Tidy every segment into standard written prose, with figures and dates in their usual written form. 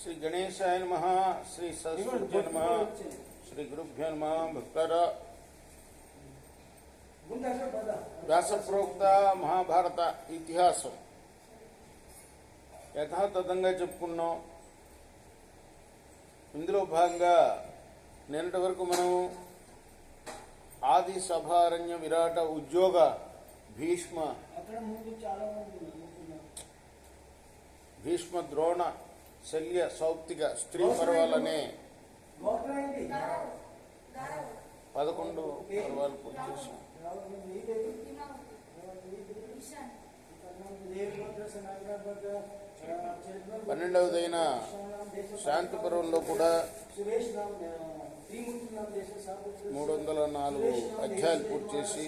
శ్రీ గణేశాయ నమః. శ్రీ సరస్వత్యై నమః. శ్రీ గురుభ్యో నమః. భక్తరా వ్యాసప్రోక్త మహాభారత ఇతిహాసం యథాతథంగా చెప్పుకున్నాం. ఇందులో భాగంగా నిన్నటి వరకు మనం ఆది సభారణ్య విరాట ఉద్యోగ భీష్మ ద్రోణ శల్య సౌప్తిక స్త్రీ పర్వాలనే 11 పర్వాలు పూర్తి చేశాం. 12వదైన శాంతి పర్వంలో కూడా 304 అధ్యాయాలు పూర్తి చేసి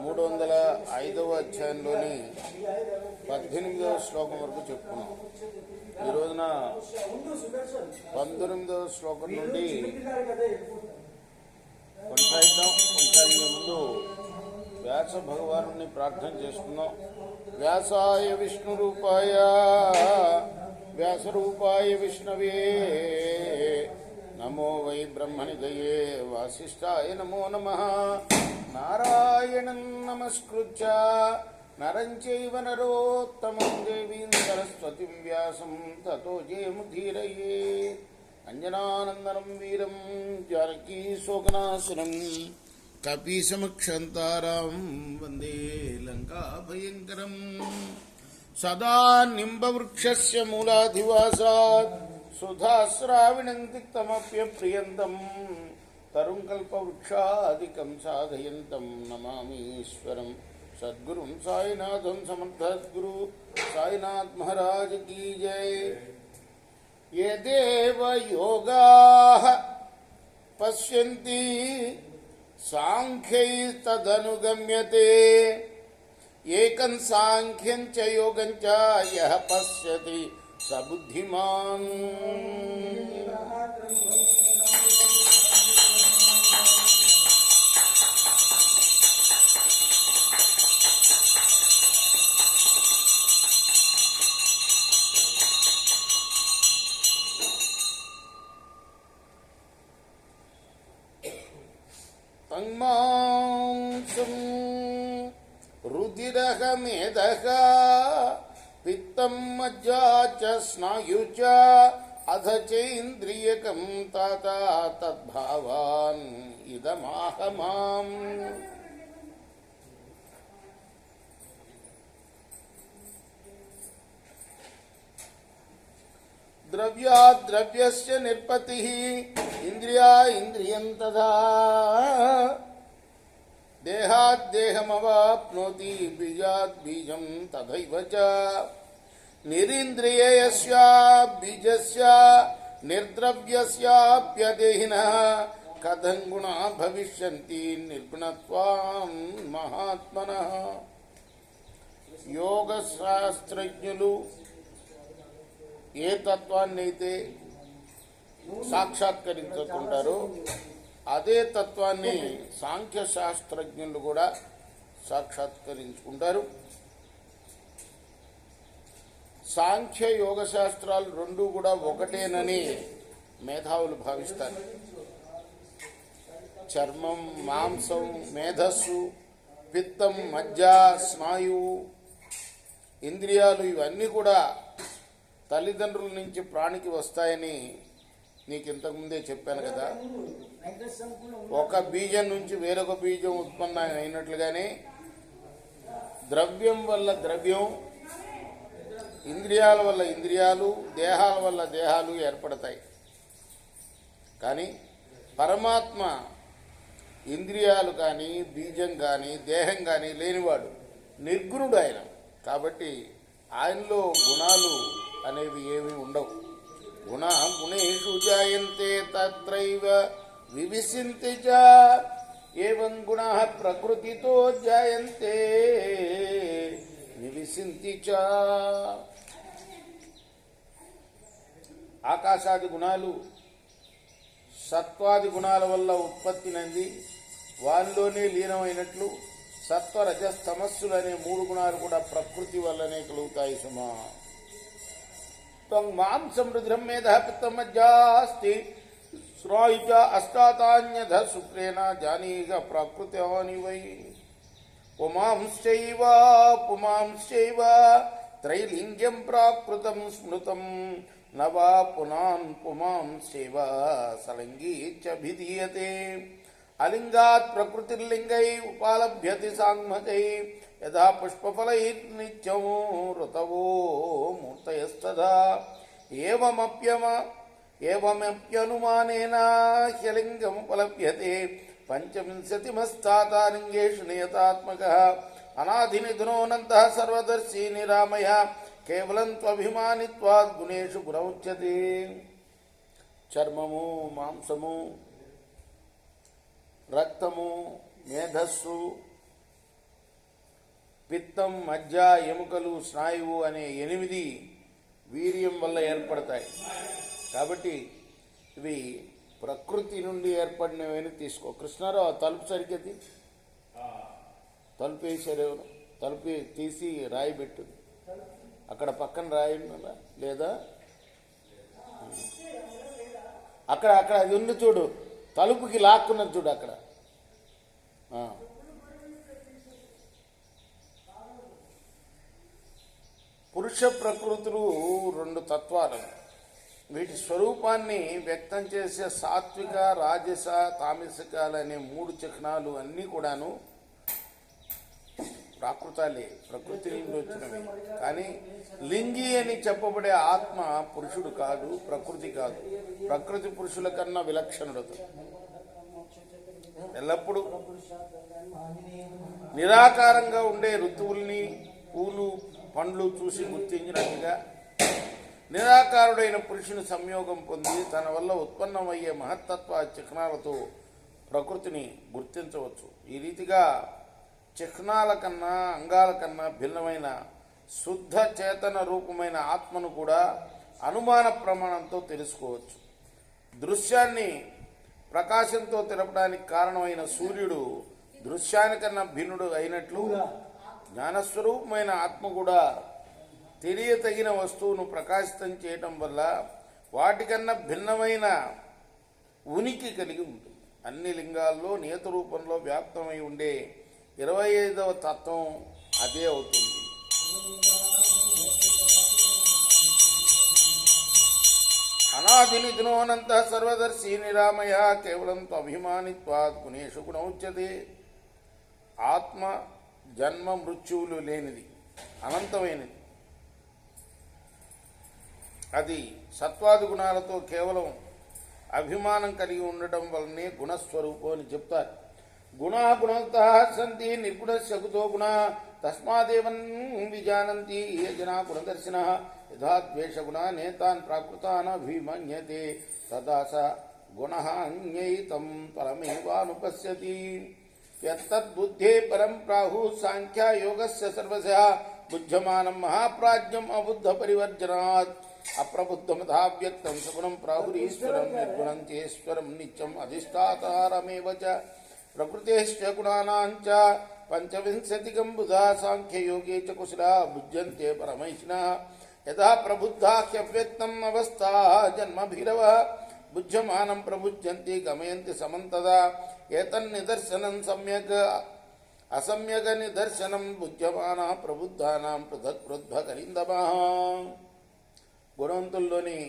305వ అధ్యాయంలోని 18వ శ్లోకం వరకు చెప్పుకున్నాం. ఈ రోజున 19వ శ్లోకం నుండి కొనసాగే ముందు వ్యాస భగవాను ప్రార్థన చేసుకున్నాం. వ్యాసాయ విష్ణు రూపాయ వ్యాస రూపాయ విష్ణవే నమో వై బ్రహ్మనిధయే వాసిష్ఠాయ నమో నమః. నారాయణం నమస్కృత్య నరం చైవ నరోత్తమం దేవీం సరస్వతిం వ్యాసం తతో జయముదీరయే. అంజనానందనం వీరం జానకీ శోకనాశనం కపీసమక్షంతారాం వందే లంకా భయంకరం. సదా నింబవృక్షస్య మూలాధివాసాత్ సుధాశ్రావిణం తిక్తమప్యప్రియంతం తరుం కల్పవృక్షాదికం సాధయంతం నమామీశ్వరం సద్గురుం సాయినాథం సమర్థ సద్గురు సాయినాథ్ మహారాజ్ కీ జై. ఏ దేవ యోగాః పశ్యంతి సాంఖ్యైస్తదనుగమ్యతే ఏకం సాంఖ్యం చ యోగం చ యః పశ్యతి స బుద్ధిమాన్. మాంసం రుధిరః మేధః పిత్తం మజ్జా చ స్నాయు చ అధ చైంద్రియకం తాత తద్భావాన్ ఇదమాహమాం. ద్రవ్యాద్ ద్రవ్యస్య నిర్పతిః ఇంద్రియా ఇంద్రియం తదా దేహాద్ దేహమవాప్నోతి బీజాద్ బీజం తథైవ చ. నిరింద్రియస్య బీజస్య నిర్ద్రవ్యస్యాప్యదేహినః కథం గుణా భవిష్యంతి నిర్గుణత్వాం మహాత్మనః. యోగ శాస్త్రజ్ఞులు ఏ తత్వాన్నైతే సాక్షాత్కరించుకుంటారో అదే తత్వాన్ని సాంఖ్య శాస్త్రజ్ఞులు కూడా సాక్షాత్కరించుకుంటారు. సాంఖ్య యోగ శాస్త్రాలు రెండూ కూడా ఒకటేనని మేధావులు భావిస్తారు. చర్మం, మాంసం, మేధస్సు, పిత్తం, మజ్జ, స్నాయువు, ఇంద్రియాలు ఇవన్నీ కూడా తల్లిదండ్రుల నుంచి ప్రాణికి వస్తాయని నీకు ఇంతకుముందే చెప్పాను కదా. ఒక బీజం నుంచి వేరొక బీజం ఉత్పన్నం అయినట్లుగానే ద్రవ్యం వల్ల ద్రవ్యం, ఇంద్రియాల వల్ల ఇంద్రియాలు, దేహాల వల్ల దేహాలు ఏర్పడతాయి. కానీ పరమాత్మ ఇంద్రియాలు కానీ బీజం కానీ దేహం కానీ లేనివాడు, నిర్గుణుడు ఆయన. కాబట్టి ఆయనలో గుణాలు అనేవి ఏమీ ఉండవు. గుణా గుణేషు జాయంతే తత్రైవ వివిసింతి చ ఏవం గుణాః ప్రకృతితో జాయంతే వివిసింతి చ. ఆకాశాది గుణాలు సత్వాది గుణాల వల్ల ఉత్పత్తి నంది వానిలోనే లీనమైనట్లు సత్వ రజస్తమస్సులు అనే 3 గుణాలు కూడా ప్రకృతి వల్లనే కలుగుతాయి సుమా. త్వం మాంసం రుద్రం మేధః పిత్తం మజ్జాస్తి శ్రాయుజ అష్టాతాన్యధ శుక్రేణ జానీగ ప్రాకృత్యాని వై పుమాంశ్చైవ పుమాంశ్చైవ త్రైలింగ్యం ప్రాకృతం స్మృతం నవా పునాన్ పుమాంశ్చైవ సలింగీ చ భిధీయతే అలింగాత్ ప్రకృతిర్లింగై ఉపాలభ్యతి సాంగ్మకై యథా పుష్పఫలైర్నిత్యం ఋతవో మూర్తయస్తదా ఏవమప్యనుమానేన హ్యలింగముపలభ్యతే పంచవింశతిమస్తాతాలింగేషు నియతాత్మకః అనాధినిధునోనంతః సర్వదర్శీ నిరామయః కేవలం త్వభిమానిత్వాద్ గుణేషు గుణముచ్యతే. చర్మము, మాంసము, రక్తము, మేధస్సు, పిత్తం, మజ్జ, ఎముకలు, స్నాయువు అనే 8 వీర్యం వల్ల ఏర్పడతాయి. కాబట్టి ఇవి ప్రకృతి నుండి ఏర్పడినవని తీసుకో. కృష్ణారావు తలుపు సరిగ్గా తలుపు వేసారు, తలుపు తీసి రాయి పెట్టు, అక్కడ పక్కన రాయి లేదా అక్కడ అక్కడ అది ఉంది చూడు, తలుపుకి లాక్కున్నది చూడు అక్కడ. పురుష ప్రకృతులు 2 తత్వాలు. వీటి స్వరూపాన్ని వ్యక్తం చేసే సాత్విక, రాజస, తామసికాలు అనే 3 చిహ్నాలు అన్నీ కూడాను ప్రాకృతాలే, ప్రకృతి నుండి వచ్చినవి. కానీ లింగి అని చెప్పబడే ఆత్మ పురుషుడు కాదు, ప్రకృతి కాదు. ప్రకృతి పురుషుల కన్నా విలక్షణుడు. ఎల్లప్పుడూ నిరాకారంగా ఉండే ఋతువుల్ని, పూలు, పండ్లు చూసి గుర్తించినట్టుగా నిరాకారుడైన పురుషుని సంయోగం పొంది తన వల్ల ఉత్పన్నమయ్యే మహత్తత్వ చిహ్నాలతో ప్రకృతిని గుర్తించవచ్చు. ఈ రీతిగా చిహ్నాల కన్నా, అంగాల కన్నా భిన్నమైన శుద్ధ చేతన రూపమైన ఆత్మను కూడా అనుమాన ప్రమాణంతో తెలుసుకోవచ్చు. దృశ్యాన్ని ప్రకాశంతో తెలపడానికి కారణమైన సూర్యుడు దృశ్యానికన్నా భిన్నుడు అయినట్లు జ్ఞానస్వరూపమైన ఆత్మ కూడా తెలియతగిన వస్తువును ప్రకాశితం చేయటం వల్ల వాటికన్నా భిన్నమైన ఉనికి కలిగి ఉంటుంది. అన్ని లింగాల్లో నియత రూపంలో వ్యాప్తమై ఉండే 25వ తత్వం అదే అవుతుంది. అనాదినిధునోనంత సర్వదర్శీ నిరామయ కేవలం త్వభిమానిత్వాత్ గుణేషు గుణముచ్యతే. ఆత్మ జన్మ మృత్యువులు లేనిది, అనంతమైనది. అది సత్వాది గుణాలతో కేవలం అభిమానం కలిగి ఉండటం వల్లనే గుణస్వరూపం అని చెప్తారు. గుణా గుణవత్తః సంతి నిర్గుణస్య కుతో గుణ తస్మాదేవం విజానంతి ఏ జనా గుణదర్శినః యథా ద్వేషగుణా నేతాన్ ప్రాకృతాన్ అభిమన్యతే తదా స గుణః అన్యైతం పరమేవానుపశ్యతి. యత్తద్బుద్ధే పరం ప్రాహు సాంఖ్యయోగస్య సర్వశః బుధ్యమానం మహాప్రాజ్ఞం అబుద్ధ పరివర్జనాత్. అప్రబుద్ధమథావ్యక్తం సగుణం ప్రాహురీశ్వరం నిర్గుణం చేశ్వరం నిత్యం అధిష్టాతారమేవ చ. ప్రకృతేశ్చ గుణానాంచ పంచవింశతికం బుధా సాంఖ్యయోగే చ కుశలా భుజ్యంతే పరమైష్ణః. యథా ప్రబుద్ధా హ్యవ్యక్తం అవస్థా జన్మభిరవ బుజ్యమానం ప్రబుజ్యంతి గమయంతి సమంతదా. ఏతన్నిదర్శనం సమ్యక్ అసమ్యక నిదర్శనం బుజ్యమాన ప్రబుద్ధానాం పృథక్ పృథ్వకరిందమః. గుణవంతుల్లోనే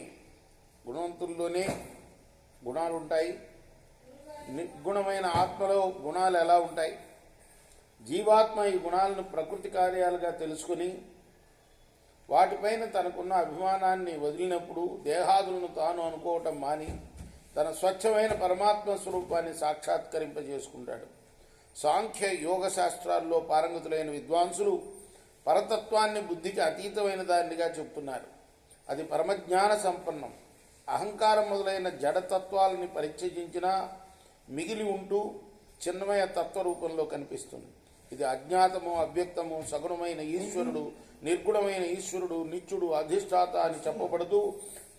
గుణాలుంటాయి. నిర్గుణమైన ఆత్మలో గుణాలు ఎలా ఉంటాయి? జీవాత్మ ఈ గుణాలను ప్రకృతి కార్యాలుగా తెలుసుకుని వాటిపైన తనకున్న అభిమానాన్ని వదిలినప్పుడు దేహాదులను తాను అనుకోవటం మాని తన స్వచ్ఛమైన పరమాత్మ స్వరూపాన్ని సాక్షాత్కరింపజేసుకుంటాడు. సాంఖ్య యోగ శాస్త్రాల్లో పారంగతులైన విద్వాంసులు పరతత్వాన్ని బుద్ధికి అతీతమైన దానిగా చెప్తున్నారు. అది పరమజ్ఞాన సంపన్నం. అహంకారం మొదలైన జడతత్వాలని పరిత్యజించినా మిగిలి ఉంటూ చిన్నమయ తత్వరూపంలో కనిపిస్తుంది. ఇది అజ్ఞాతము, అవ్యక్తము, సగుణమైన ఈశ్వరుడు, నిర్గుణమైన ఈశ్వరుడు, నిత్యుడు, అధిష్టాత అని చెప్పబడుతూ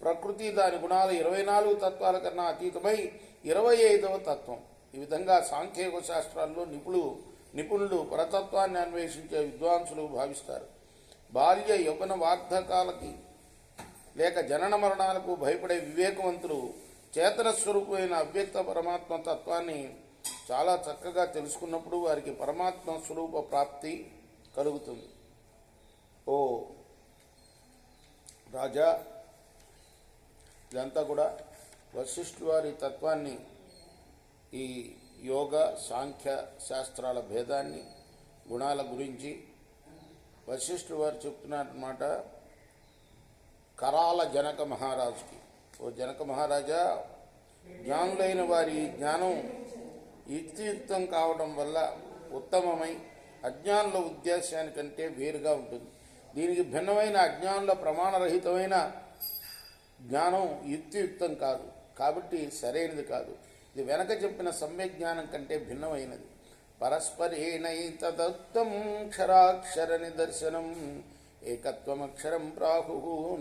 ప్రకృతి దాని గుణాల 24 తత్వాల కన్నా అతీతమై 25వ తత్వం. ఈ విధంగా సాంఖ్యయోగ శాస్త్రాల్లో నిపుణులు పరతత్వాన్ని అన్వేషించే విద్వాంసులు భావిస్తారు. బాల్య యౌవన వార్ధకాలకి లేక జనన మరణాలకు భయపడే వివేకవంతులు చేతన స్వరూపమైన అవ్యక్త పరమాత్మ తత్వాన్ని చాలా చక్కగా తెలుసుకున్నప్పుడు వారికి పరమాత్మ స్వరూప ప్రాప్తి కలుగుతుంది. ఓ రాజా, ఇదంతా కూడా వశిష్ఠుల వారి తత్వాన్ని, ఈ యోగ సాంఖ్య శాస్త్రాల భేదాన్ని, గుణాల గురించి వశిష్ఠుల వారు చెప్తున్నారన్నమాట కరాల జనక మహారాజుకి. ఓ జనక మహారాజా, జ్ఞానులైన వారి జ్ఞానం యుక్తియుక్తం కావడం వల్ల ఉత్తమమై అజ్ఞానుల ఉద్దేశానికంటే వేరుగా ఉంటుంది. దీనికి భిన్నమైన అజ్ఞానుల ప్రమాణరహితమైన జ్ఞానం యుక్తియుక్తం కాదు, కాబట్టి సరైనది కాదు. ఇది వెనక చెప్పిన సమ్యక్ జ్ఞానం కంటే భిన్నమైనది. పరస్పరేణైతదత్తం క్షరాక్షర నిదర్శనం ఏకత్వమక్షరం ప్రాహు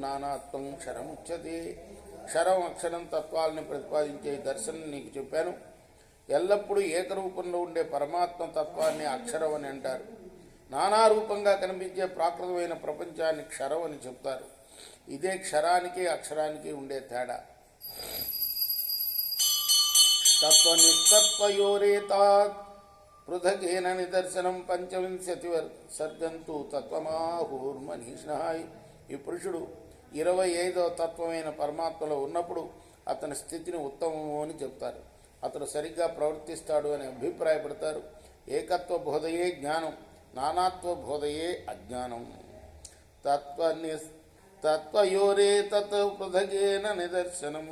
నానాత్వం క్షరముచ్యతే. క్షరం అక్షరం తత్వాలని ప్రతిపాదించే దర్శనం నీకు చెప్పాను. ఎల్లప్పుడూ ఏకరూపంలో ఉండే పరమాత్మ తత్వాన్ని అక్షరం అని అంటారు. నానా రూపంగా కనిపించే ప్రాకృతమైన ప్రపంచాన్ని క్షరం అని చెప్తారు. ఇదే క్షరానికి అక్షరానికి ఉండే తేడా. తత్వనిస్తత్వయోరేతాత్ పృథకేన నిదర్శనం పంచవింశతి సర్గంతు తత్వమాహూర్మనీషిణ. ఈ పురుషుడు 25వ తత్వమైన పరమాత్మలో ఉన్నప్పుడు అతని స్థితిని ఉత్తమము అని చెప్తారు. అతడు సరిగ్గా ప్రవర్తిస్తాడు అని అభిప్రాయపడతారు. ఏకత్వ బోధయే జ్ఞానం, నానాత్వ బోధయే అజ్ఞానం. తత్వయోరే తత్ పృథకేన నిదర్శనం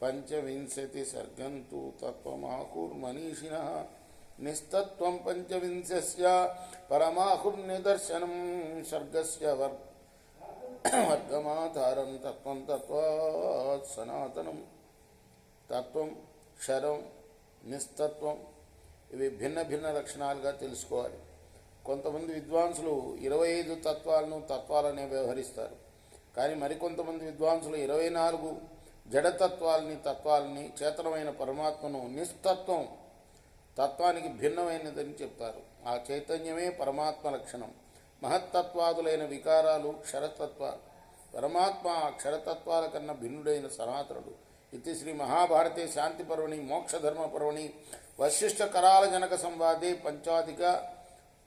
పంచవింశతి సర్గంతు తత్వమాహుర్మనీషిణ. నిస్తత్వం పంచవింశస్య పరమాహుర్నిదర్శనం సర్గస్య వర్గమాధారం తత్వం తత్వాత్ సనాతనం. తత్వం, క్షరం, నిస్తత్వం ఇవి భిన్న భిన్న లక్షణాలుగా తెలుసుకోవాలి. కొంతమంది విద్వాంసులు 25 తత్వాలనే వ్యవహరిస్తారు. కానీ మరికొంతమంది విద్వాంసులు 24 తత్వాలని చేతనమైన పరమాత్మను నిస్తత్వం తత్వానికి భిన్నమైనదని చెప్తారు. ఆ చైతన్యమే పరమాత్మ లక్షణం. మహత్తత్వాదులైన వికారాలు క్షరతత్వాలు. పరమాత్మ ఆ క్షరతత్వాల కన్నా భిన్నుడైన సనాతనుడు. ఇది శ్రీ మహాభారతే శాంతి పర్వణి మోక్షధర్మ పర్వణి వశిష్ఠ కరాల జనక సంవాదే పంచాధిక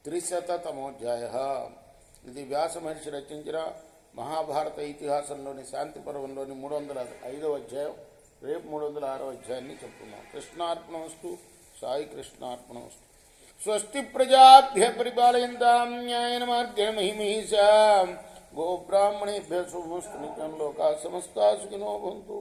300తమోధ్యాయ. ఇది వ్యాస మహర్షి రచించిన మహాభారత ఇతిహాసంలోని శాంతి పర్వంలోని 305వ అధ్యాయం. రేపు 306వ అధ్యాయాన్ని చెప్పుకున్నాం. కృష్ణార్పణమస్తు. సాయి కృష్ణార్పణమస్తు. స్వస్తి ప్రజాభ్య పరిపాలయంతాం న్యాయేన మార్గేణ మహిమహీషా. గోబ్రాహ్మణేభ్యः శుభమస్తు. నిత్యం లోకాః సమస్తాః సుఖినో భవంతు.